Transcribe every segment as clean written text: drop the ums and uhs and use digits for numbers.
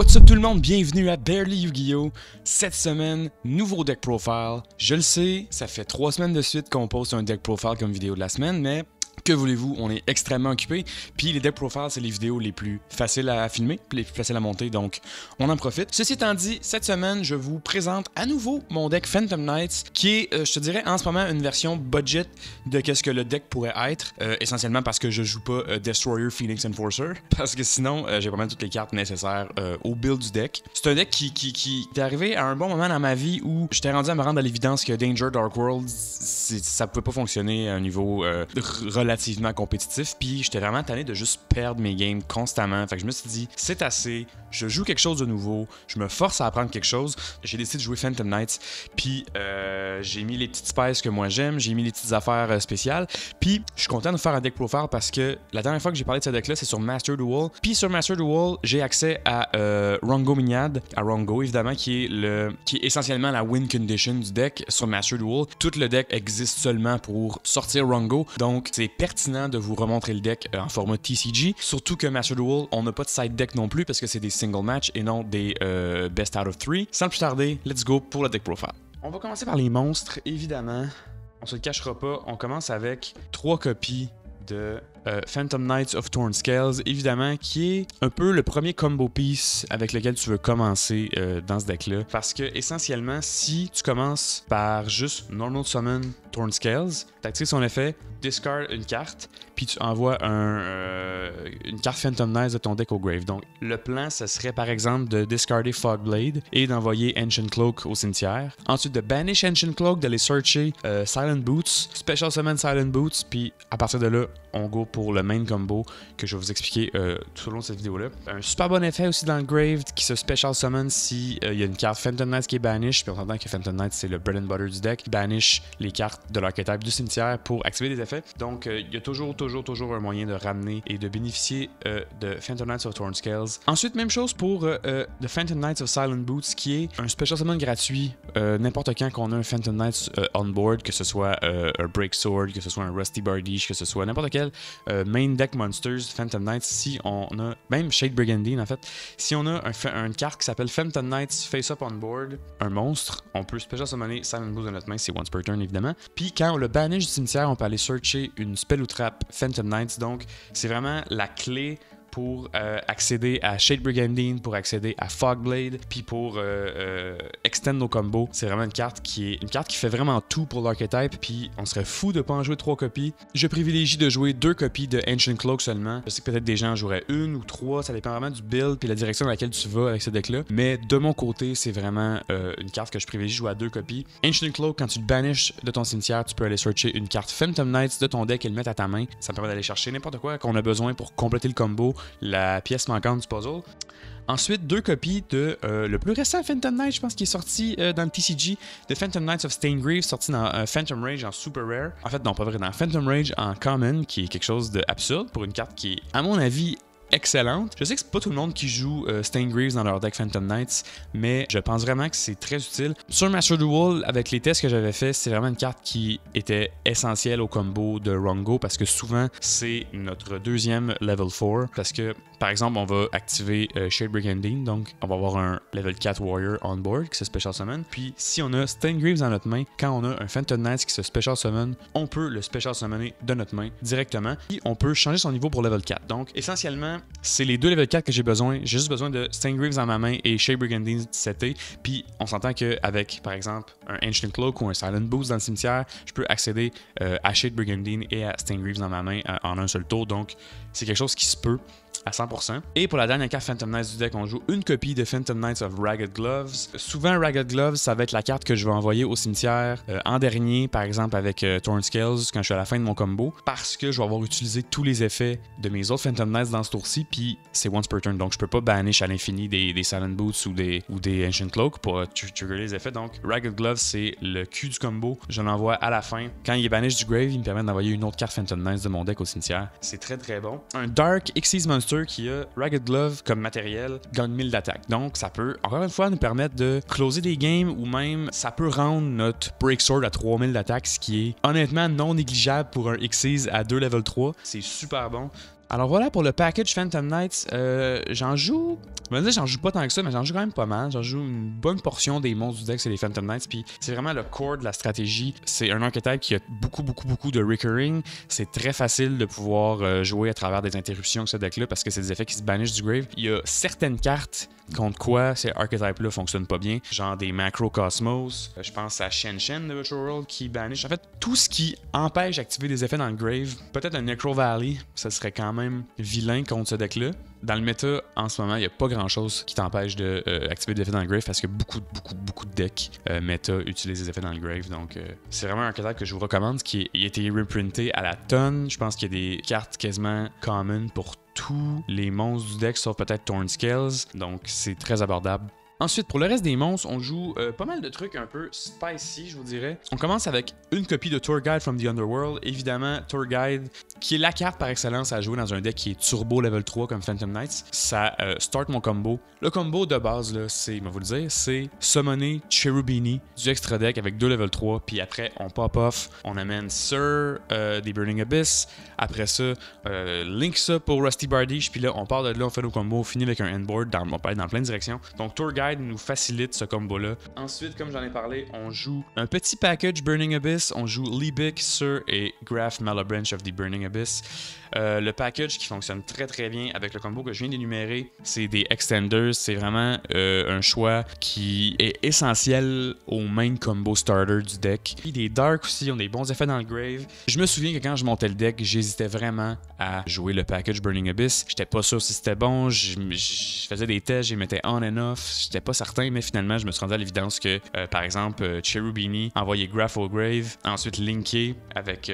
What's up tout le monde, bienvenue à Barely Yu-Gi-Oh! Cette semaine, nouveau deck profile. Je le sais, ça fait 3 semaines de suite qu'on poste un deck profile comme vidéo de la semaine, mais que voulez-vous, on est extrêmement occupé. Puis les deck profiles, c'est les vidéos les plus faciles à filmer, les plus faciles à monter, donc on en profite. Ceci étant dit, cette semaine, je vous présente à nouveau mon deck Phantom Knights, qui est, je te dirais, en ce moment, une version budget de qu'est-ce que le deck pourrait être, essentiellement parce que je joue pas Destroyer Phoenix Enforcer, parce que sinon, j'ai vraiment toutes les cartes nécessaires au build du deck. C'est un deck qui est arrivé à un bon moment dans ma vie où j'étais rendu à me rendre à l'évidence que Danger Dark World, ça pouvait pas fonctionner à un niveau relativement compétitif, puis j'étais vraiment tanné de juste perdre mes games constamment. Fait que je me suis dit, c'est assez, je joue quelque chose de nouveau, je me force à apprendre quelque chose. J'ai décidé de jouer Phantom Knights, puis j'ai mis les petites spices que moi j'aime, j'ai mis les petites affaires spéciales, puis je suis content de faire un deck profile parce que la dernière fois que j'ai parlé de ce deck-là, c'est sur Master Duel, puis sur Master Duel, j'ai accès à Rongo Mignad, à Rongo évidemment, qui est essentiellement la win condition du deck sur Master Duel. Tout le deck existe seulement pour sortir Rongo, donc c'est pertinent de vous remontrer le deck en format TCG, surtout que Master Duel, on n'a pas de side deck non plus parce que c'est des single match et non des best out of 3. Sans plus tarder, let's go pour le deck profile. On va commencer par les monstres, évidemment. On se le cachera pas, on commence avec 3 copies de Phantom Knights of Torn Scales, évidemment, qui est un peu le premier combo piece avec lequel tu veux commencer dans ce deck-là. Parce que, essentiellement, si tu commences par juste Normal Summon Torn Scales, tu actives son effet, discard une carte, puis tu envoies une carte Phantom Knights de ton deck au grave. Donc, le plan, ce serait par exemple de discarder Fogblade et d'envoyer Ancient Cloak au cimetière. Ensuite, de banish Ancient Cloak, d'aller searcher Silent Boots, Special Summon Silent Boots, puis à partir de là, on go pour le main combo que je vais vous expliquer tout au long de cette vidéo-là. Un super bon effet aussi dans le grave qui se Special Summon si il y a une carte Phantom Knights qui est banish, puis on entend que Phantom Knights c'est le bread and butter du deck, banish les cartes de l'archétype du cimetière pour activer des effets. Donc il y a toujours un moyen de ramener et de bénéficier de Phantom Knights of Torn Scales. Ensuite, même chose pour The Phantom Knights of Silent Boots qui est un Special Summon gratuit n'importe quand qu'on a un Phantom Knights on board, que ce soit un Break Sword, que ce soit un Rusty Bardiche, que ce soit n'importe quel main deck monsters Phantom Knights, si on a même Shade Brigandine en fait, si on a une carte qui s'appelle Phantom Knights Face Up on Board, un monstre, on peut Special Summoner Silent Boots de notre main, c'est once per turn évidemment. Puis quand on le banish du cimetière, on peut aller searcher une spell ou trap Phantom Knights, donc c'est vraiment la clé pour accéder à Shade Brigandine, pour accéder à Fogblade, puis pour extend nos combos. C'est vraiment une carte qui fait vraiment tout pour l'archetype, puis on serait fou de pas en jouer 3 copies. Je privilégie de jouer 2 copies de Ancient Cloak seulement. Je sais que peut-être des gens joueraient 1 ou 3, ça dépend vraiment du build puis la direction dans laquelle tu vas avec ce deck-là. Mais de mon côté, c'est vraiment une carte que je privilégie de jouer à 2 copies. Ancient Cloak, quand tu le banishes de ton cimetière, tu peux aller searcher une carte Phantom Knights de ton deck et le mettre à ta main. Ça me permet d'aller chercher n'importe quoi qu'on a besoin pour compléter le combo, la pièce manquante du puzzle. Ensuite, 2 copies de le plus récent Phantom Knight, je pense qu'il est sorti dans le TCG, de Phantom Knights of Staingrave, sorti dans Phantom Rage en Super Rare. En fait, non, pas vrai, dans Phantom Rage en Common, qui est quelque chose d'absurde pour une carte qui est, à mon avis, excellente. Je sais que c'est pas tout le monde qui joue Staingraves dans leur deck Phantom Knights, mais je pense vraiment que c'est très utile. Sur Master Duel, avec les tests que j'avais fait, c'est vraiment une carte qui était essentielle au combo de Rongo parce que souvent c'est notre deuxième level 4 parce que par exemple on va activer Shade Brigandine, donc on va avoir un level 4 Warrior on board qui se Special Summon, puis si on a Staingraves dans notre main, quand on a un Phantom Knights qui se Special Summon, on peut le Special Summoner de notre main directement, puis on peut changer son niveau pour level 4. Donc essentiellement c'est les 2 level 4 que j'ai besoin. J'ai juste besoin de Staingraves dans ma main et Shade Brigandine seté. Puis on s'entend qu'avec, par exemple, un Ancient Cloak ou un Silent Boost dans le cimetière, je peux accéder à Shade Brigandine et à Staingraves dans ma main en un seul tour. Donc c'est quelque chose qui se peut à 100%. Et pour la dernière carte Phantom Knights du deck, on joue une copie de Phantom Knights of Ragged Gloves. Souvent, Ragged Gloves, ça va être la carte que je vais envoyer au cimetière en dernier, par exemple avec Torn Scales, quand je suis à la fin de mon combo, parce que je vais avoir utilisé tous les effets de mes autres Phantom Knights dans ce tour-ci, puis c'est once per turn, donc je peux pas banish à l'infini des Silent Boots ou des Ancient Cloak pour trigger les effets. Donc, Ragged Gloves, c'est le cul du combo. Je l'envoie à la fin. Quand il est banish du grave, il me permet d'envoyer une autre carte Phantom Knights de mon deck au cimetière. C'est très très bon. Un Dark Xyz Monster qui a Ragged Glove comme matériel gagne 1000 d'attaque. Donc ça peut encore une fois nous permettre de closer des games ou même ça peut rendre notre Break Sword à 3000 d'attaque, ce qui est honnêtement non négligeable pour un Xyz à 2 level 3. C'est super bon. Alors voilà pour le package Phantom Knights. J'en joue pas tant que ça, mais j'en joue quand même pas mal. J'en joue une bonne portion des monstres du deck, c'est les Phantom Knights. Puis c'est vraiment le core de la stratégie. C'est un archetype qui a beaucoup de recurring. C'est très facile de pouvoir jouer à travers des interruptions avec ce deck-là parce que c'est des effets qui se banissent du grave. Il y a certaines cartes contre quoi ces archetypes-là fonctionnent pas bien, genre des Macrocosmos, je pense à Shen Shen de Virtual World qui banish. En fait, tout ce qui empêche d'activer des effets dans le grave, peut-être un Necro Valley, ça serait quand même vilain contre ce deck-là. Dans le méta, en ce moment, il n'y a pas grand-chose qui t'empêche d'activer des effets dans le grave parce que beaucoup de decks méta utilisent des effets dans le grave. Donc, c'est vraiment un archetype que je vous recommande, qui a été reprinté à la tonne. Je pense qu'il y a des cartes quasiment common pour tous les monstres du deck, sauf peut-être Thornscales. Donc, c'est très abordable. Ensuite, pour le reste des monstres, on joue pas mal de trucs un peu spicy, je vous dirais. On commence avec une copie de Tour Guide from the Underworld. Évidemment, Tour Guide, qui est la carte par excellence à jouer dans un deck qui est turbo level 3 comme Phantom Knights. Ça start mon combo. Le combo de base, là, c'est, je vais vous le dire, c'est summoner Cherubini du extra deck avec 2 level 3. Puis après, on pop off, on amène Sir des Burning Abyss. Après ça, link ça pour Rusty Bardiche. Puis là, on part de là, on fait nos combos, on finit avec un endboard, on peut aller dans plein de directions. Donc Tour Guide nous facilite ce combo-là. Ensuite, comme j'en ai parlé, on joue un petit package Burning Abyss. On joue Libic, Sir et Graf Malabranch of the Burning Abyss. Le package qui fonctionne très bien avec le combo que je viens d'énumérer, c'est des extenders. C'est vraiment un choix qui est essentiel au main combo starter du deck. Puis des dark aussi ont des bons effets dans le grave. Je me souviens que quand je montais le deck, j'hésitais vraiment à jouer le package Burning Abyss. J'étais pas sûr si c'était bon. Je faisais des tests, je les mettais on and off. J'étais pas certain, mais finalement, je me suis rendu à l'évidence que, par exemple, Cherubini envoyait Graf au grave, ensuite linké avec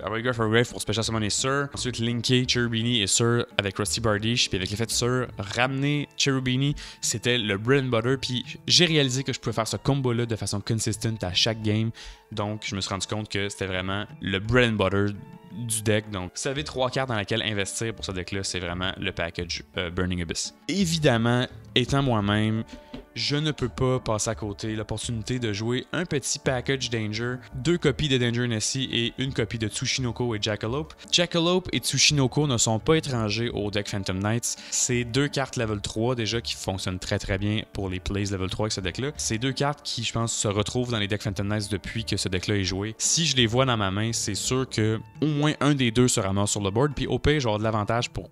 envoyer Graf au grave pour special summoner Sir, ensuite linké Cherubini et Sir avec Rusty Bardiche, puis avec l'effet de Sir, ramener Cherubini, c'était le bread and butter, puis j'ai réalisé que je pouvais faire ce combo-là de façon consistante à chaque game, donc je me suis rendu compte que c'était vraiment le bread and butter du deck. Donc, si vous avez 3 cartes dans lesquelles investir pour ce deck-là, c'est vraiment le package Burning Abyss. Évidemment, étant moi-même, je ne peux pas passer à côté l'opportunité de jouer un petit package Danger, 2 copies de Danger Nessie et une copie de Tsushinoko et Jackalope. Jackalope et Tsushinoko ne sont pas étrangers au deck Phantom Knights. C'est 2 cartes level 3 déjà qui fonctionnent très bien pour les plays level 3 avec ce deck-là. C'est 2 cartes qui, je pense, se retrouvent dans les decks Phantom Knights depuis que ce deck-là est joué. Si je les vois dans ma main, c'est sûr que au moins un des deux se ramasse sur le board, puis au pire, j'aurai de l'avantage pour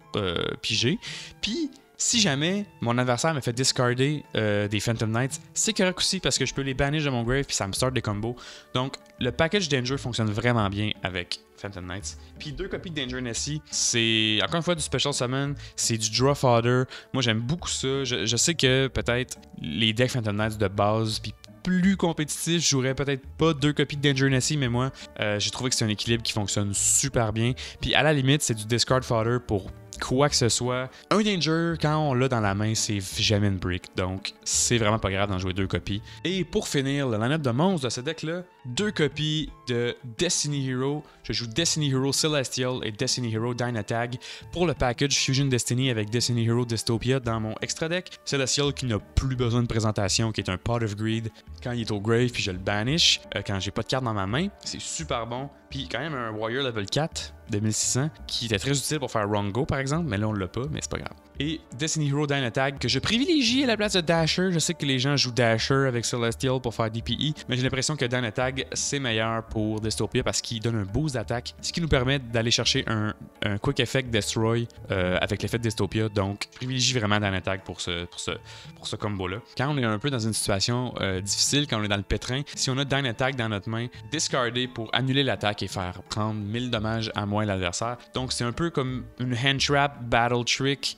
piger. Puis, si jamais mon adversaire me fait discarder des Phantom Knights, c'est correct aussi parce que je peux les bannir de mon grave puis ça me start des combos. Donc, le package Danger fonctionne vraiment bien avec Phantom Knights. Puis 2 copies de Danger Nessie, c'est encore une fois du Special Summon, c'est du Draw Fodder. Moi, j'aime beaucoup ça. Je sais que peut-être les decks Phantom Knights de base, puis plus compétitif, je jouerais peut-être pas 2 copies de Danger Nessie, mais moi, j'ai trouvé que c'est un équilibre qui fonctionne super bien. Puis à la limite, c'est du Discard Fodder pour quoi que ce soit. Un Danger, quand on l'a dans la main, c'est jamais une brick. Donc, c'est vraiment pas grave d'en jouer 2 copies. Et pour finir, le line-up de monstres de ce deck-là, 2 copies de Destiny Hero. Je joue Destiny Hero Celestial et Destiny Hero Dynatag pour le package Fusion Destiny avec Destiny Hero Dystopia dans mon extra deck. Celestial qui n'a plus besoin de présentation, qui est un Pot of Greed quand il est au grave, puis je le banish quand j'ai pas de carte dans ma main. C'est super bon. Puis quand même un Warrior level 4 de 1600 qui était très utile pour faire Wrong Go par exemple, mais là on l'a pas, mais c'est pas grave. Et Destiny Hero Dynatag que je privilégie à la place de Dasher. Je sais que les gens jouent Dasher avec Celestial pour faire DPE, mais j'ai l'impression que Dynatag c'est meilleur pour Dystopia parce qu'il donne un boost d'attaque, ce qui nous permet d'aller chercher un Quick Effect Destroy avec l'effet de Dystopia. Donc je privilégie vraiment Dynatag pour ce combo-là. Quand on est un peu dans une situation difficile, quand on est dans le pétrin, si on a Dynatag dans notre main, discarder pour annuler l'attaque et faire prendre 1000 dommages à moins l'adversaire. Donc c'est un peu comme une hand trap battle trick.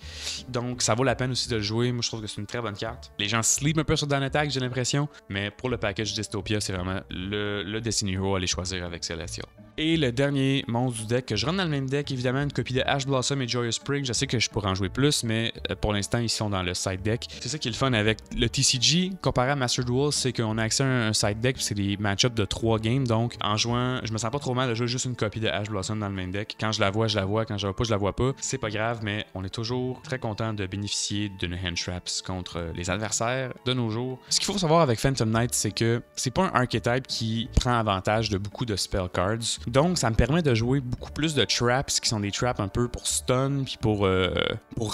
Donc ça vaut la peine aussi de le jouer. Moi je trouve que c'est une très bonne carte. Les gens sleep un peu sur Dynatag, j'ai l'impression, mais pour le package Dystopia, c'est vraiment le Destiny Hero à aller choisir avec Celestial. Et le dernier monstre du deck que je rentre dans le même deck, évidemment une copie de Ash Blossom et Joyous Spring. Je sais que je pourrais en jouer plus, mais pour l'instant ils sont dans le side deck. C'est ça qui est le fun avec le TCG comparé à Master Duel, c'est qu'on a accès à un side deck, c'est des match-ups de 3 games. Donc en jouant, je me sens pas trop mal de jouer juste une copie de Ash Blossom dans le main deck. Quand je la vois, je la vois. Quand je la vois pas, je la vois pas. C'est pas grave, mais on est toujours très content de bénéficier d'une hand traps contre les adversaires de nos jours. Ce qu'il faut savoir avec Phantom Knight, c'est que c'est pas un archetype qui prend avantage de beaucoup de spell cards. Donc, ça me permet de jouer beaucoup plus de traps, qui sont des traps un peu pour stun, puis pour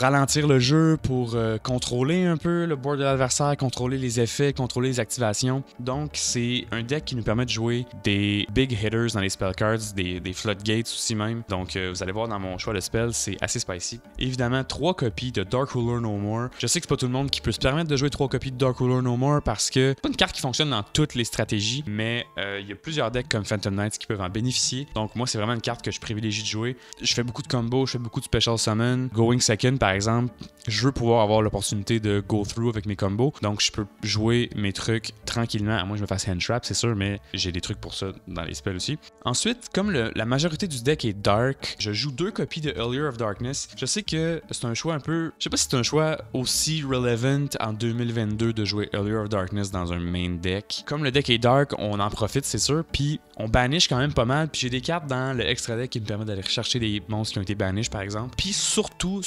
ralentir le jeu, pour contrôler un peu le board de l'adversaire, contrôler les effets, contrôler les activations. Donc, c'est un deck qui nous permet de jouer des big hitters dans les spell cards, des floodgates aussi même. Donc, vous allez voir dans mon choix de spell, c'est assez spicy. Évidemment, 3 copies de Dark Ruler No More. Je sais que c'est pas tout le monde qui peut se permettre de jouer 3 copies de Dark Ruler No More parce que c'est pas une carte qui fonctionne dans toutes les stratégies, mais il y a plusieurs decks comme Phantom Knights qui peuvent en bénéficier. Donc, moi, c'est vraiment une carte que je privilégie de jouer. Je fais beaucoup de combos, je fais beaucoup de special summon. Going second, par exemple, je veux pouvoir avoir l'opportunité de go through avec mes combos. Donc, je peux jouer mes trucs tranquillement. À moins que je me fasse hand trap, c'est sûr, mais j'ai des trucs pour ça dans les spells aussi. Ensuite, comme la majorité du deck est dark, je joue 2 copies de Earlier of Darkness. Je sais que c'est un choix un peu... Je sais pas si c'est un choix aussi relevant en 2022 de jouer Earlier of Darkness dans un main deck. Comme le deck est dark, on en profite, c'est sûr, puis on banish quand même pas mal, puis j'ai des cartes dans le extra deck qui me permettent d'aller rechercher des monstres qui ont été banished, par exemple. Puis surtout,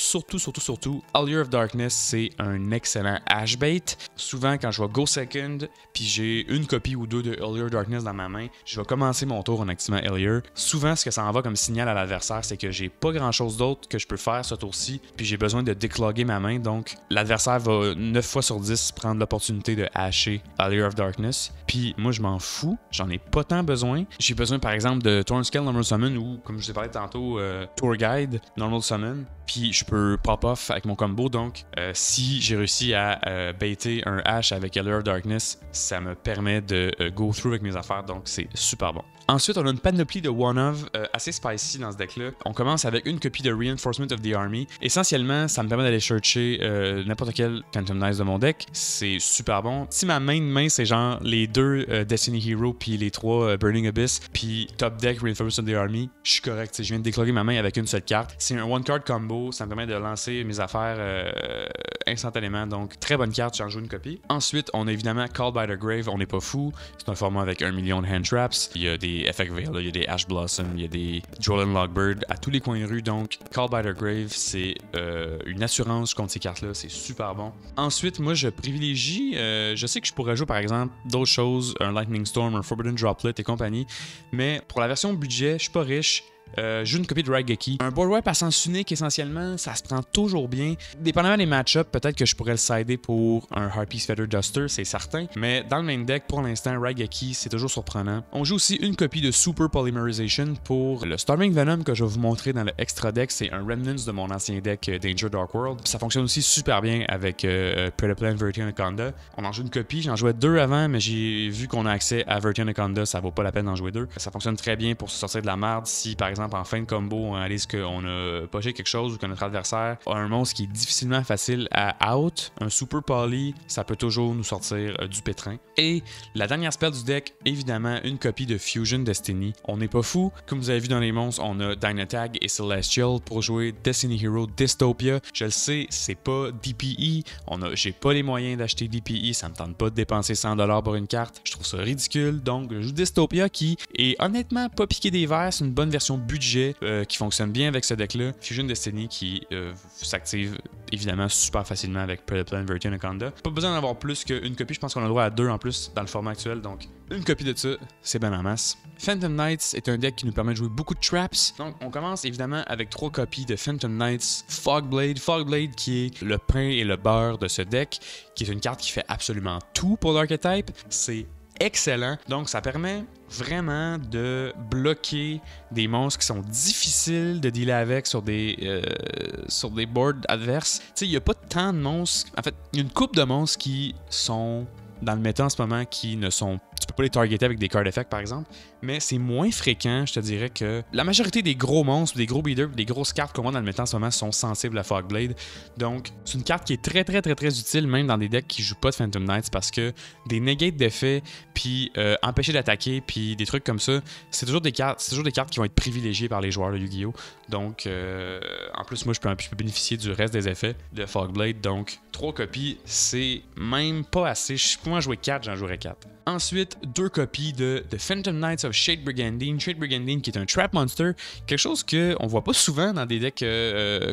Earlier of Darkness, c'est un excellent hash bait. Souvent, quand je vais go second, puis j'ai une copie ou 2 de Earlier of Darkness dans ma main, je vais commencer mon tour en activant Earlier. Souvent, ce que ça envoie comme signal à l'adversaire, c'est que j'ai pas grand chose d'autre que je peux faire ce tour-ci, puis j'ai besoin de déclogger ma main, donc l'adversaire va 9 fois sur 10 prendre l'opportunité de hasher Earlier of Darkness. Puis moi, je m'en fous, j'en ai pas tant besoin. J'ai besoin, par exemple, de Thornscale Normal Summon ou, comme je vous ai parlé tantôt, Tour Guide Normal Summon. Puis je peux pop-off avec mon combo, donc si j'ai réussi à baiter un hash avec Earlier of Darkness, ça me permet de go through avec mes affaires, donc c'est super bon. Ensuite, on a une panoplie de one-of assez spicy dans ce deck-là. On commence avec une copie de Reinforcement of the Army. Essentiellement, ça me permet d'aller chercher n'importe quel Phantom Knights de mon deck. C'est super bon. Si ma main, c'est genre les 2 Destiny Hero puis les 3 Burning Abyss puis top deck Reinforcement of the Army, je suis correct. Je viens de décloguer ma main avec une seule carte. C'est un one-card combo. Ça me permet de lancer mes affaires instantanément. Donc, très bonne carte. J'en joue une copie. Ensuite, on a évidemment Called by the Grave. On n'est pas fou. C'est un format avec 1 million de hand traps. Il y a des Effect Veil, il y a des Ash Blossom, il y a des Drolan Logbird à tous les coins de rue. Donc, Call by the Grave, c'est une assurance contre ces cartes-là. C'est super bon. Ensuite, moi, je privilégie... je sais que je pourrais jouer, par exemple, d'autres choses, un Lightning Storm, un Forbidden Droplet et compagnie. Mais pour la version budget, je suis pas riche. J'ai une copie de Raigeki. Un board wipe à sens unique, essentiellement, ça se prend toujours bien. Dépendamment des match-ups, peut-être que je pourrais le sider pour un Harpy's Feather Duster, c'est certain. Mais dans le main deck, pour l'instant, Raigeki, c'est toujours surprenant. On joue aussi une copie de Super Polymerization pour le Storming Venom que je vais vous montrer dans le extra deck. C'est un Remnants de mon ancien deck Danger Dark World. Ça fonctionne aussi super bien avec Predaplan, Vertian Anaconda. On en joue une copie. J'en jouais 2 avant, mais j'ai vu qu'on a accès à Vertian Anaconda. Ça vaut pas la peine d'en jouer 2. Ça fonctionne très bien pour se sortir de la merde si, par exemple, en fin de combo, on réalise qu'on a poché quelque chose ou que notre adversaire a un monstre qui est difficilement facile à out. Un Super Poly, ça peut toujours nous sortir du pétrin. Et la dernière spell du deck, évidemment, une copie de Fusion Destiny. On n'est pas fou. Comme vous avez vu dans les monstres, on a Dynatag et Celestial pour jouer Destiny Hero Dystopia. Je le sais, c'est pas DPE. J'ai pas les moyens d'acheter DPE. Ça me tente pas de dépenser 100$ pour une carte. Je trouve ça ridicule. Donc, je joue Dystopia qui est honnêtement pas piqué des verres. C'est une bonne version budget qui fonctionne bien avec ce deck-là. Fusion Destiny qui s'active évidemment super facilement avec Predaplan, Vertian Anaconda. Pas besoin d'en avoir plus qu'une copie. Je pense qu'on a le droit à 2 en plus dans le format actuel. Donc, une copie de ça, c'est ben en masse. Phantom Knights est un deck qui nous permet de jouer beaucoup de traps. Donc, on commence évidemment avec 3 copies de Phantom Knights Fogblade. Fogblade qui est le pain et le beurre de ce deck, qui est une carte qui fait absolument tout pour l'archétype. C'est excellent. Donc, ça permet vraiment de bloquer des monstres qui sont difficiles de dealer avec sur des boards adverses. Tu sais, il n'y a pas tant de monstres. En fait, il y a une couple de monstres qui sont dans le méta en ce moment qui ne sont... Tu peux pas les targeter avec des card effects, par exemple, mais c'est moins fréquent, je te dirais, que la majorité des gros monstres, des gros beaters, des grosses cartes qu'on voit dans le méta en ce moment sont sensibles à Fogblade. Donc, c'est une carte qui est très utile, même dans des decks qui jouent pas de Phantom Knights, parce que des negates d'effets, puis empêcher d'attaquer, puis des trucs comme ça, c'est toujours des cartes qui vont être privilégiées par les joueurs de Yu-Gi-Oh! Donc, en plus, moi, je peux bénéficier du reste des effets de Fogblade, donc 3 copies, c'est même pas assez. pouvais en jouer 4, j'en jouerais 4. Ensuite, 2 copies de The Phantom Knights of Shade Brigandine. Shade Brigandine qui est un Trap Monster, quelque chose qu'on voit pas souvent dans des decks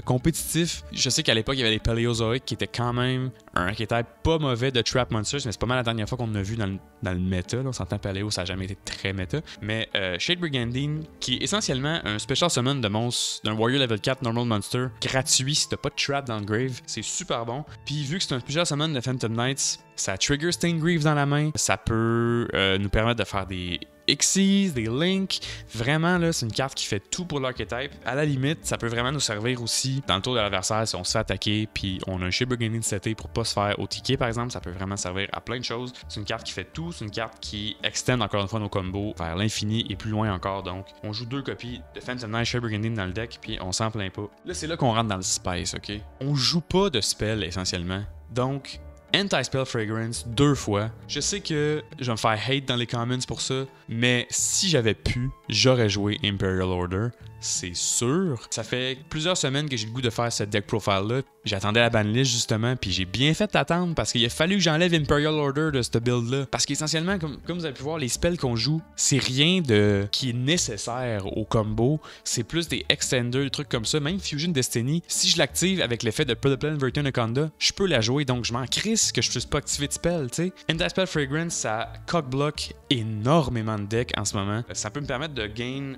compétitifs. Je sais qu'à l'époque, il y avait les Paléozoiques qui étaient quand même un archétype pas mauvais de Trap Monsters, mais c'est pas mal la dernière fois qu'on en a vu dans le méta. Là. On s'entend Paléo, ça a jamais été très méta. Mais Shade Brigandine, qui est essentiellement un special summon de monstre d'un Warrior Level 4 Normal Monster, gratuit si t'as pas de trap dans le grave, c'est super bon. Puis vu que c'est un special summon de Phantom Knights, ça trigger Staingrave dans la main, ça peut nous permettre de faire des Xyz, des Links. Vraiment, là, c'est une carte qui fait tout pour l'archetype. À la limite, ça peut vraiment nous servir aussi dans le tour de l'adversaire si on se fait attaquer puis on a un Shade Brigandine seté pour pas se faire OTK par exemple. Ça peut vraiment servir à plein de choses. C'est une carte qui fait tout. C'est une carte qui extend encore une fois nos combos vers l'infini et plus loin encore. Donc, on joue 2 copies de Phantom Knight Shade Brigandine dans le deck puis on s'en plaint pas. Là, c'est là qu'on rentre dans le spice, ok? On joue pas de spell essentiellement. Donc, Anti-Spell Fragrance 2 fois. Je sais que je vais me faire hate dans les comments pour ça, mais si j'avais pu, j'aurais joué Imperial Order. C'est sûr. Ça fait plusieurs semaines que j'ai le goût de faire ce deck profile-là. J'attendais la banlist justement, puis j'ai bien fait d'attendre parce qu'il a fallu que j'enlève Imperial Order de cette build-là. Parce qu'essentiellement, comme vous avez pu voir, les spells qu'on joue, c'est rien de qui est nécessaire au combo. C'est plus des extenders, des trucs comme ça. Même Fusion Destiny, si je l'active avec l'effet de Plan Vertin Anaconda, je peux la jouer. Donc je m'en crisse que je puisse pas activer de spell, tu sais. Anti-Spell Fragrance, ça cock-block énormément de decks en ce moment. Ça peut me permettre de gain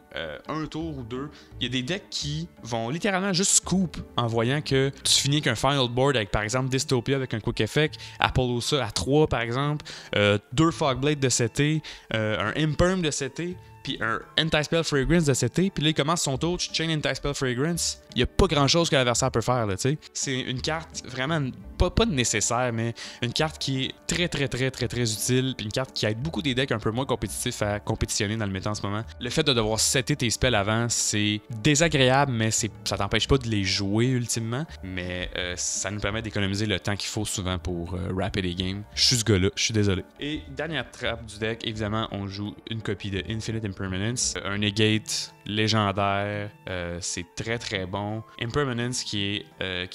un tour ou 2. Il y a des decks qui vont littéralement juste scoop en voyant que tu finis avec un final board avec par exemple Dystopia avec un quick effect, Apollousa à 3 par exemple, 2 Fogblade de CT, un Imperm de CT, puis un Anti-Spell Fragrance de CT, puis là il commence son tour, tu chain Anti-Spell Fragrance, il y a pas grand chose que l'adversaire peut faire là, tu sais. C'est une carte vraiment pas nécessaire, mais une carte qui est très utile, puis une carte qui aide beaucoup des decks un peu moins compétitifs à compétitionner dans le méta en ce moment. Le fait de devoir setter tes spells avant, c'est désagréable, mais ça t'empêche pas de les jouer ultimement, mais ça nous permet d'économiser le temps qu'il faut souvent pour rapper les games. Je suis ce gars-là, je suis désolé. Et dernière trappe du deck, évidemment, on joue une copie de Infinite Impermanence, un negate légendaire, c'est très bon. Impermanence qui a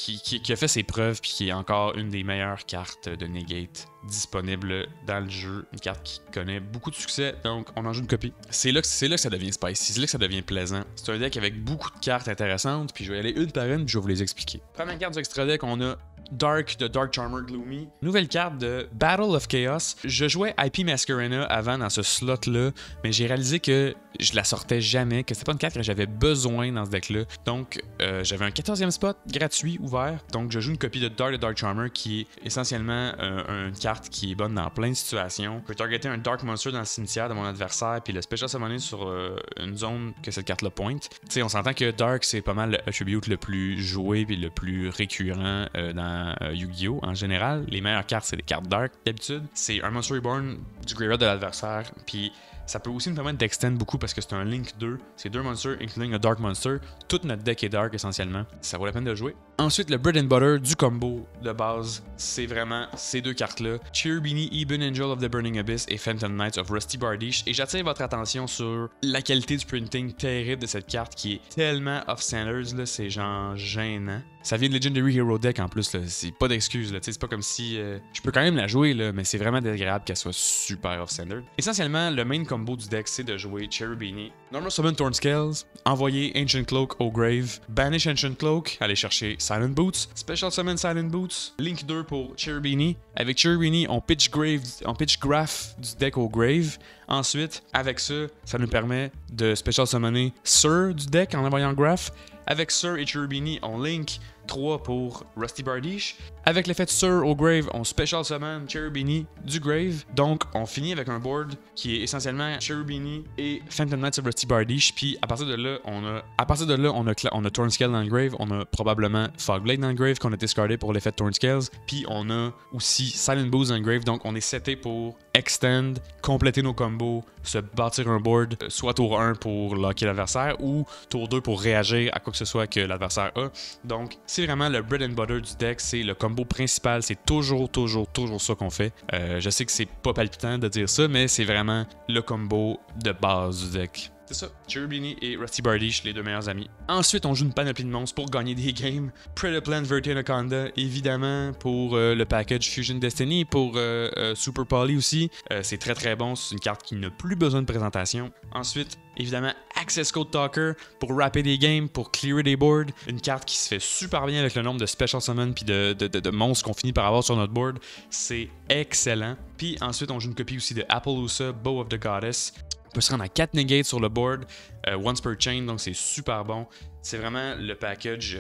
fait ses preuves puis qui est encore une des meilleures cartes de negate disponible dans le jeu, une carte qui connaît beaucoup de succès, donc on en joue une copie. C'est là que ça devient spicy, c'est là que ça devient plaisant. C'est un deck avec beaucoup de cartes intéressantes, puis je vais y aller une par une, puis je vais vous les expliquer. Première carte du extra deck, on a Dark de Dark Charmer Gloomy. Nouvelle carte de Battle of Chaos. Je jouais IP Masquerena avant dans ce slot-là, mais j'ai réalisé que je la sortais jamais, que c'était pas une carte que j'avais besoin dans ce deck-là. Donc, j'avais un 14e spot gratuit ouvert. Donc, je joue une copie de Dark Charmer qui est essentiellement une carte qui est bonne dans plein de situations. Je peux targeter un Dark Monster dans le cimetière de mon adversaire, puis le Special Summoner sur une zone que cette carte-là point. Tu sais, on s'entend que Dark, c'est pas mal le attribute le plus joué puis le plus récurrent dans Yu-Gi-Oh! En général. Les meilleures cartes, c'est des cartes Dark d'habitude. C'est un Monster Reborn du graveyard de l'adversaire, puis ça peut aussi nous permettre d'extend beaucoup parce que c'est un Link 2. C'est 2 monsters, including un Dark Monster. Tout notre deck est Dark essentiellement. Ça vaut la peine de jouer. Ensuite, le Bread and Butter du combo de base, c'est vraiment ces 2 cartes-là. Cherubini, Eben Angel of the Burning Abyss et Phantom Knights of Rusty Bardiche. Et j'attire votre attention sur la qualité du printing terrible de cette carte qui est tellement off-centers, là, c'est genre gênant. Ça vient de Legendary Hero Deck en plus, là. C'est pas d'excuse, là. C'est pas comme si. Je peux quand même la jouer, là, mais c'est vraiment désagréable qu'elle soit super off-centered. Essentiellement, le main combo du deck, c'est de jouer Cherubini, Normal Summon Thornscales, envoyer Ancient Cloak au grave, banish Ancient Cloak, aller chercher Silent Boots, Special Summon Silent Boots, Link 2 pour Cherubini. Avec Cherubini, on pitch Graph du deck au grave. Ensuite, avec ça, ça nous permet de Special Summoner Sir du deck en envoyant Graph. Avec Sir et Cherubini, on link 3 pour Rusty Bardiche. Avec l'effet de Sir au grave, on Special Summon Cherubini du grave. Donc, on finit avec un board qui est essentiellement Cherubini et Phantom Knights of Rusty Bardiche. Puis, à partir de là, on a Thornscale dans le grave. On a probablement Fogblade dans le grave qu'on a discardé pour l'effet de Thornscales. Puis, on a aussi Silent Boots dans le grave. Donc, on est seté pour extend, compléter nos combos, se bâtir un board, soit tour 1 pour locker l'adversaire ou tour 2 pour réagir à quoi que ce soit que l'adversaire a. Donc, c'est vraiment le bread and butter du deck, c'est le combo principal, c'est toujours ça qu'on fait. Je sais que c'est pas palpitant de dire ça, mais c'est vraiment le combo de base du deck. c'est ça. Cherubini et Rusty Bardiche, les deux meilleurs amis. Ensuite, on joue une panoplie de monstres pour gagner des games. Predaplan, Verti Anaconda, évidemment, pour le package Fusion Destiny, pour Super Poly aussi. C'est très très bon, c'est une carte qui n'a plus besoin de présentation. Ensuite, évidemment, Access Code Talker pour rapper des games, pour clearer des boards. Une carte qui se fait super bien avec le nombre de Special Summon puis de monstres qu'on finit par avoir sur notre board. C'est excellent. Puis ensuite, on joue une copie aussi de Appaloosa, Bow of the Goddess. On peut se rendre à 4 negates sur le board, once per chain, donc c'est super bon. C'est vraiment le package,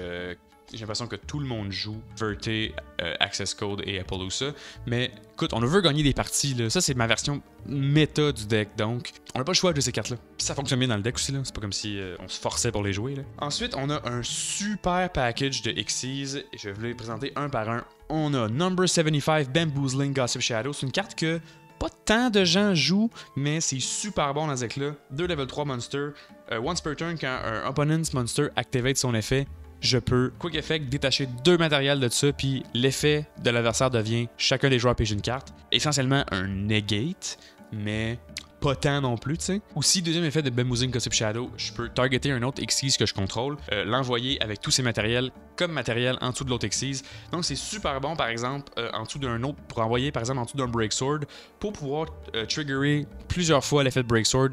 j'ai l'impression que tout le monde joue, Verti, Access Code et Appaloosa. Mais écoute, on veut gagner des parties, là. Ça c'est ma version méta du deck, donc on n'a pas le choix de ces cartes-là. Puis ça fonctionne bien dans le deck aussi, là. C'est pas comme si on se forçait pour les jouer, là. Ensuite, on a un super package de Xyz, et je vais vous les présenter un par un. On a Number 75, Bamboozling Gossip Shadow. C'est une carte que pas tant de gens jouent, mais c'est super bon dans ce deck-là. 2 level 3 monsters. Once per turn, quand un opponent's monster activate son effet, je peux, quick effect, détacher 2 matériels de ça, puis l'effet de l'adversaire devient chacun des joueurs pige une carte. Essentiellement un negate, mais pas tant non plus, tu sais. Aussi, deuxième effet de Bamboozling Gossip Shadow, je peux targeter un autre Xyz que je contrôle, l'envoyer avec tous ses matériels comme matériel en dessous de l'autre Xyz. Donc c'est super bon, par exemple, en dessous d'un autre, pour envoyer par exemple en dessous d'un Break Sword, pour pouvoir triggerer plusieurs fois l'effet de Break Sword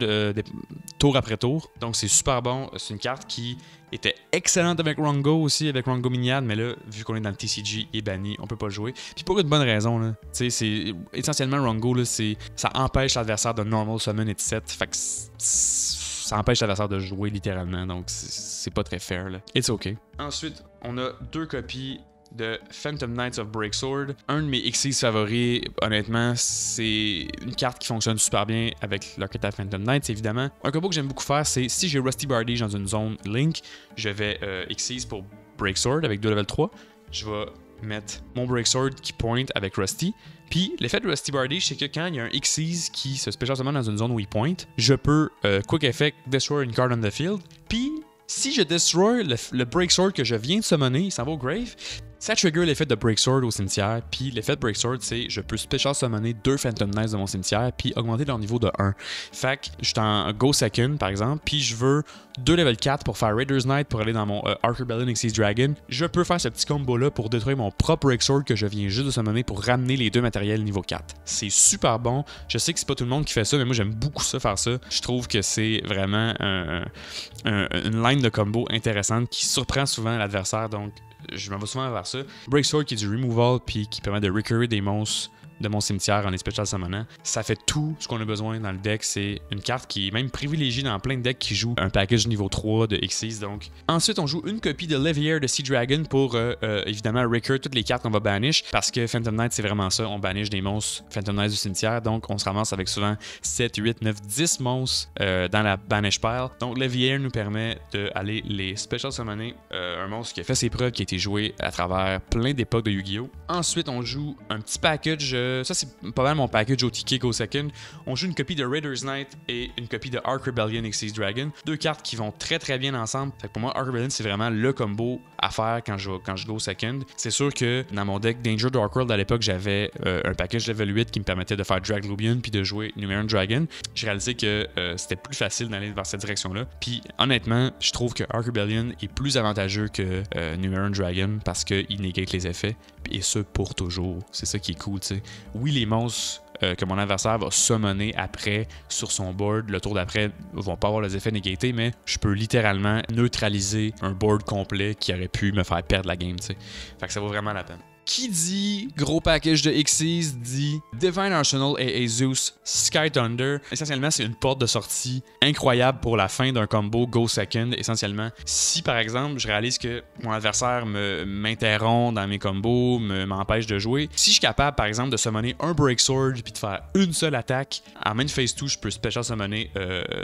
tour après tour. Donc c'est super bon, c'est une carte qui était excellente avec Rongo aussi, avec Rongo Miniad, mais là, vu qu'on est dans le TCG, il est banni, on peut pas le jouer. Puis pour une bonne raison, là. Tu sais, c'est essentiellement Rongo, là, ça empêche l'adversaire de normal summon et de set. Fait que ça empêche l'adversaire de jouer littéralement, donc c'est pas très fair, là. It's okay. Ensuite, on a 2 copies de Phantom Knights of Breaksword. Un de mes Xyz favoris, honnêtement, c'est une carte qui fonctionne super bien avec l'archétype Phantom Knights, évidemment. Un combo que j'aime beaucoup faire, c'est si j'ai Rusty Bardiche dans une zone Link, je vais Xyz pour Breaksword avec 2 level 3. Je vais mettre mon Breaksword qui point avec Rusty. Puis l'effet de Rusty Bardiche, c'est que quand il y a un Xyz qui se spécialise dans une zone où il point, je peux quick effect destroy une card on the field. Puis si je destroy le Breaksword que je viens de summoner, il s'en va au grave. Ça trigger l'effet de Breaksword au cimetière, puis l'effet de Breaksword, c'est je peux special summoner 2 Phantom Knights de mon cimetière, puis augmenter leur niveau de 1. Fait que je suis en Go Second, par exemple, puis je veux 2 level 4 pour faire Raider's Knight pour aller dans mon Arc Rebellion Xyz Dragon. Je peux faire ce petit combo-là pour détruire mon propre Breaksword que je viens juste de summoner pour ramener les 2 matériels niveau 4. C'est super bon. Je sais que c'est pas tout le monde qui fait ça, mais moi j'aime beaucoup ça, faire ça. Je trouve que c'est vraiment une line de combo intéressante qui surprend souvent l'adversaire, donc je m'en vais souvent vers ça. Breaksword qui est du removal puis qui permet de recurrer des monstres de mon cimetière en les special summonant. Ça fait tout ce qu'on a besoin dans le deck. C'est une carte qui est même privilégiée dans plein de decks qui jouent un package niveau 3 de Xyz. Donc, ensuite, on joue une copie de Levier de Sea Dragon pour évidemment recur toutes les cartes qu'on va banish parce que Phantom Knight, c'est vraiment ça. On banish des monstres Phantom Knight du cimetière. Donc, on se ramasse avec souvent 7, 8, 9, 10 monstres dans la banish pile. Donc, Levier nous permet d'aller les special summoner un monstre qui a fait ses preuves, qui a été joué à travers plein d'époques de Yu-Gi-Oh! Ensuite, on joue un petit package. Ça, c'est pas mal mon package OTK Go Second. On joue une copie de Raider's Knight et une copie de Arc Rebellion Xyz Dragon. 2 cartes qui vont très très bien ensemble. Fait que pour moi, Arc Rebellion, c'est vraiment le combo à faire quand je go second. C'est sûr que dans mon deck Danger Dark World à l'époque, j'avais un package level 8 qui me permettait de faire Drag Lubion puis de jouer Numeron Dragon. J'ai réalisé que c'était plus facile d'aller vers cette direction-là. Puis honnêtement, je trouve que Arc Rebellion est plus avantageux que Numeron Dragon parce qu'il négate les effets. Et ce pour toujours. C'est ça qui est cool, tu sais. Oui, les monstres que mon adversaire va summoner après sur son board, le tour d'après, vont pas avoir les effets négatés, mais je peux littéralement neutraliser un board complet qui aurait pu me faire perdre la game, tu sais. Fait que ça vaut vraiment la peine. Qui dit gros package de Xyz dit Divine Arsenal et Zeus Sky Thunder. Essentiellement, c'est une porte de sortie incroyable pour la fin d'un combo Go Second. Essentiellement, si par exemple, je réalise que mon adversaire m'interrompt dans mes combos, m'empêche de jouer, si je suis capable par exemple de summoner un Breaksword puis de faire une seule attaque, en main phase 2, je peux special summoner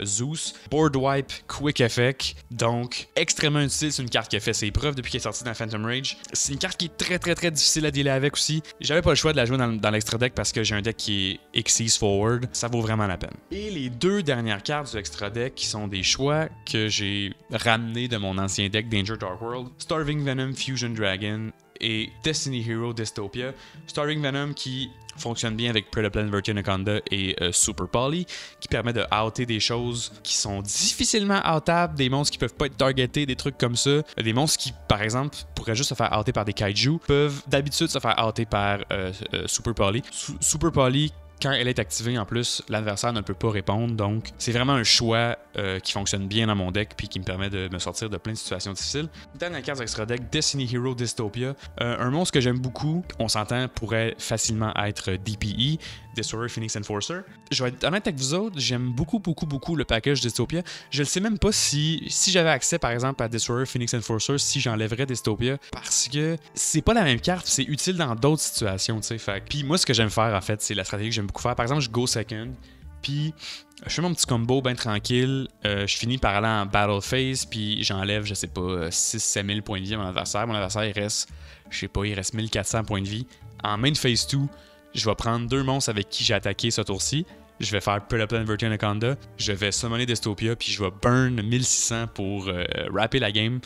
Zeus. Board Wipe, Quick Effect. Donc, extrêmement utile. C'est une carte qui a fait ses preuves depuis qu'elle est sortie dans Phantom Rage. C'est une carte qui est très très très difficile à dealer avec aussi. J'avais pas le choix de la jouer dans l'extra deck parce que j'ai un deck qui est Xyz Forward. Ça vaut vraiment la peine. Et les 2 dernières cartes du extra deck qui sont des choix que j'ai ramenés de mon ancien deck Danger Dark World. Starving Venom Fusion Dragon et Destiny Hero Dystopia. Starring Venom qui fonctionne bien avec Predaplan, Verti Anaconda et Super Poly, qui permet de outer des choses qui sont difficilement outables, des monstres qui peuvent pas être targetés, des trucs comme ça. Des monstres qui, par exemple, pourraient juste se faire outer par des kaiju, peuvent d'habitude se faire outer par Super Poly. Super Poly, quand elle est activée, en plus, l'adversaire ne peut pas répondre. Donc, c'est vraiment un choix qui fonctionne bien dans mon deck puis qui me permet de me sortir de plein de situations difficiles. Dernière carte extra deck, Destiny Hero Dystopia. Un monstre que j'aime beaucoup, on s'entend, pourrait facilement être DPE, Destroyer Phoenix Enforcer. Je vais être honnête avec vous autres, j'aime beaucoup le package Dystopia. Je ne sais même pas si j'avais accès, par exemple, à Destroyer Phoenix Enforcer, si j'enlèverais Dystopia, parce que c'est pas la même carte, c'est utile dans d'autres situations, tu sais. Puis moi, ce que j'aime faire, en fait, c'est la stratégie que j'aime beaucoup faire. Par exemple, je go second, puis je fais mon petit combo bien tranquille, je finis par aller en battle phase, puis j'enlève, je sais pas, 6-7 000 points de vie à mon adversaire. Mon adversaire, il reste 1400 points de vie. En main phase 2, je vais prendre 2 monstres avec qui j'ai attaqué ce tour-ci. Je vais faire Predaplan, Verti Anaconda. Je vais summoner Dystopia, puis je vais burn 1600 pour rapper la game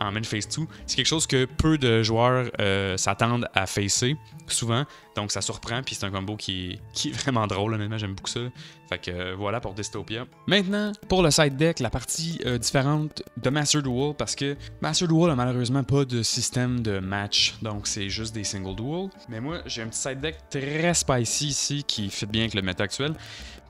en main phase 2. C'est quelque chose que peu de joueurs s'attendent à facer, souvent. Donc ça surprend, puis c'est un combo qui est vraiment drôle, honnêtement, j'aime beaucoup ça. Fait que voilà pour Dystopia. Maintenant, pour le side deck, la partie différente de Master Duel, parce que Master Duel a malheureusement pas de système de match, donc c'est juste des single duel. Mais moi, j'ai un petit side deck très spicy ici qui fit bien avec le méta actuel.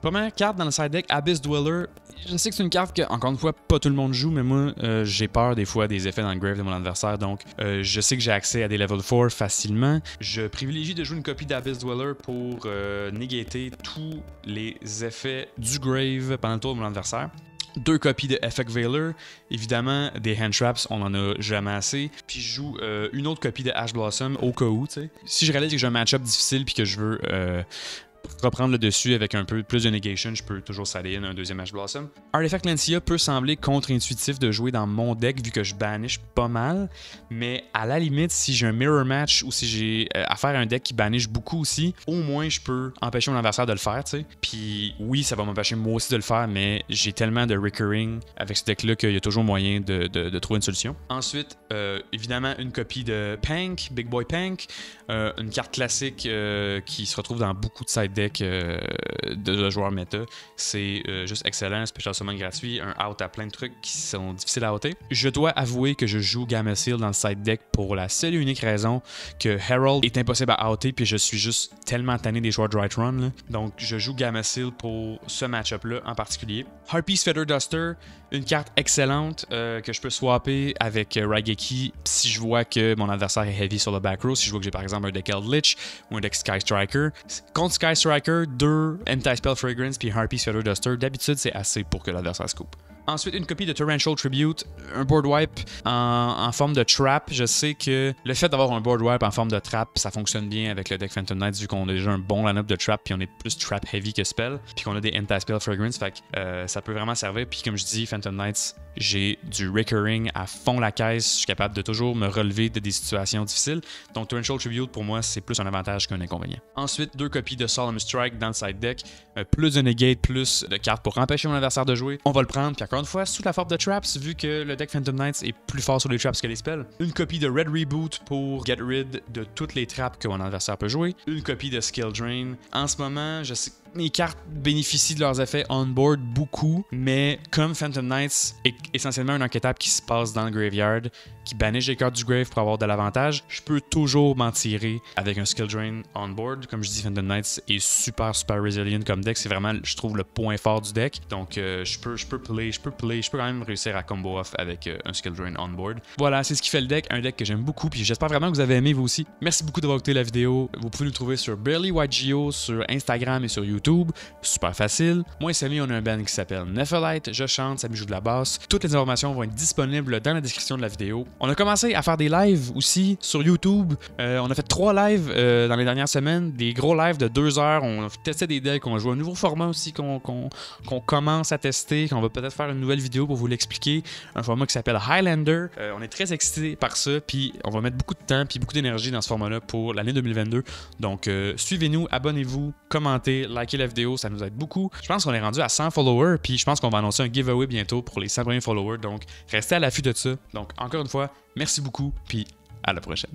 Première carte dans le side deck, Abyss Dweller. Je sais que c'est une carte que, encore une fois, pas tout le monde joue, mais moi, j'ai peur des fois des effets dans le grave de mon adversaire, donc je sais que j'ai accès à des level 4 facilement. Je privilégie de jouer une copie d'Abyss Dweller pour négater tous les effets du grave pendant le tour de mon adversaire. 2 copies de Effect Veiler, évidemment des Hand Traps, on en a jamais assez. Puis je joue une autre copie de Ash Blossom au cas où, tu sais. Si je réalise que j'ai un match-up difficile puis que je veux reprendre le dessus avec un peu plus de negation, je peux toujours saler un deuxième Ash Blossom. Artifact Lancia peut sembler contre-intuitif de jouer dans mon deck vu que je banish pas mal, mais à la limite, si j'ai un mirror match ou si j'ai à faire un deck qui banish beaucoup aussi, au moins je peux empêcher mon adversaire de le faire, tu sais. Puis oui, ça va m'empêcher moi aussi de le faire, mais j'ai tellement de recurring avec ce deck-là qu'il y a toujours moyen de trouver une solution. Ensuite, évidemment, une copie de Pank, Big Boy Pank, une carte classique qui se retrouve dans beaucoup de side deck de joueurs méta. C'est juste excellent, special summon gratuit, un out à plein de trucs qui sont difficiles à outer. Je dois avouer que je joue Gameciel dans le side deck pour la seule et unique raison que Herald est impossible à outer, puis je suis juste tellement tanné des joueurs de Right Run, là. Donc je joue Gameciel pour ce match-up-là en particulier. Harpy's Feather Duster, une carte excellente que je peux swapper avec Raigeki si je vois que mon adversaire est heavy sur le back row, si je vois que j'ai par exemple un deck Eldritch ou un deck Sky Striker. Contre Sky Striker, 2 Anti-Spell Fragrance puis Harpy's Feather Duster, d'habitude c'est assez pour que l'adversaire se coupe. Ensuite, une copie de Torrential Tribute, un board wipe en forme de trap. Je sais que le fait d'avoir un board wipe en forme de trap, ça fonctionne bien avec le deck Phantom Knights vu qu'on a déjà un bon line-up de trap puis on est plus trap heavy que spell, puis qu'on a des anti-spell fragrance, fait que ça peut vraiment servir. Puis comme je dis, Phantom Knights, j'ai du recurring à fond la caisse, je suis capable de toujours me relever de des situations difficiles. Donc Torrential Tribute pour moi, c'est plus un avantage qu'un inconvénient. Ensuite, 2 copies de Solemn Strike dans le side deck, plus de negate, plus de cartes pour empêcher mon adversaire de jouer. On va le prendre, puis encore une fois, sous la forme de traps, vu que le deck Phantom Knights est plus fort sur les traps que les spells. Une copie de Red Reboot pour get rid de toutes les traps que mon adversaire peut jouer. Une copie de Skill Drain. En ce moment, je sais que les cartes bénéficient de leurs effets on-board beaucoup, mais comme Phantom Knights est essentiellement un enquêtable qui se passe dans le graveyard, qui banish les cartes du grave pour avoir de l'avantage, je peux toujours m'en tirer avec un Skill Drain on-board. Comme je dis, Phantom Knights est super resilient comme deck, c'est vraiment, je trouve, le point fort du deck. Donc je peux quand même réussir à combo off avec un Skill Drain on-board. Voilà, c'est ce qui fait le deck, un deck que j'aime beaucoup, puis j'espère vraiment que vous avez aimé vous aussi. Merci beaucoup d'avoir écouté la vidéo. Vous pouvez nous trouver sur BarelyWhiteGeo, sur Instagram et sur YouTube. Super facile. Moi et Samy, on a un band qui s'appelle Nephalite. Je chante, Samy joue de la basse. Toutes les informations vont être disponibles dans la description de la vidéo. On a commencé à faire des lives aussi sur YouTube. On a fait 3 lives dans les dernières semaines. Des gros lives de 2 heures. On a testé des decks. On a joué un nouveau format aussi qu'on commence à tester. Qu'on va peut-être faire une nouvelle vidéo pour vous l'expliquer. Un format qui s'appelle Highlander. On est très excités par ça. Puis on va mettre beaucoup de temps puis beaucoup d'énergie dans ce format-là pour l'année 2022. Donc suivez-nous, abonnez-vous, commentez, likez la vidéo. Ça nous aide beaucoup. Je pense qu'on est rendu à 100 followers. Puis je pense qu'on va annoncer un giveaway bientôt pour les 100 premiers followers. Donc restez à l'affût de ça. Donc encore une fois, merci beaucoup, puis à la prochaine.